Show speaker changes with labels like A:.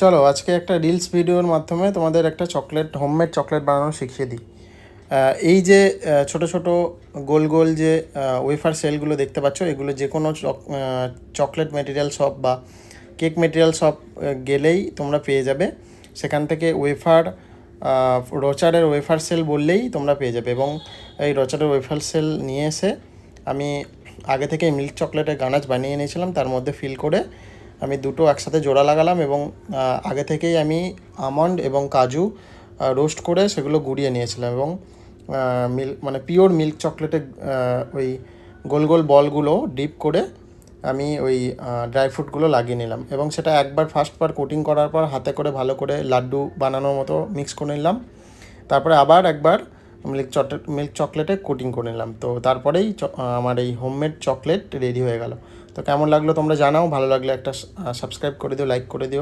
A: চলো আজকে একটা রিলস ভিডিওর মাধ্যমে তোমাদের একটা হোমমেড চকলেট বানানো শিখিয়ে দিই। এই যে ছোট ছোট গোল গোল যে ওয়েফার সেলগুলো দেখতে পাচ্ছ, এগুলো যে কোনো চকলেট মেটেরিয়াল শপ বা কেক মেটেরিয়াল শপ গেলেই তোমরা পেয়ে যাবে। সেখান থেকে রোচারের ওয়েফার সেল বললেই তোমরা পেয়ে যাবে। এবং এই রোচারের ওয়েফার সেল নিয়ে এসে আমি আগে থেকে মিল্ক চকলেটের গানাচ বানিয়ে নিয়েছিলাম, তার মধ্যে ফিল করে আমি দুটো একসাথে জোড়া লাগালাম এবং আগে থেকেই আমি আমন্ড এবং কাজু রোস্ট করে সেগুলো গুঁড়িয়ে নিয়েছিলাম। এবং মানে পিওর মিল্ক চকলেটের ওই গোল গোল বলগুলো ডিপ করে আমি ওই ড্রাই ফ্রুটগুলো লাগিয়ে নিলাম এবং সেটা ফার্স্টবার কোটিং করার পর হাতে করে ভালো করে লাড্ডু বানানোর মতো মিক্স করে নিলাম। তারপরে আবার একবার মিল্ক চকলেটে কোটিং করে নিলাম। তো তারপরেই আমার এই হোমমেড চকলেট রেডি হয়ে গেল। তো কেমন লাগলো তোমরা জানাও, ভালো লাগলে একটা সাবস্ক্রাইব করে দিও, লাইক করে দিও।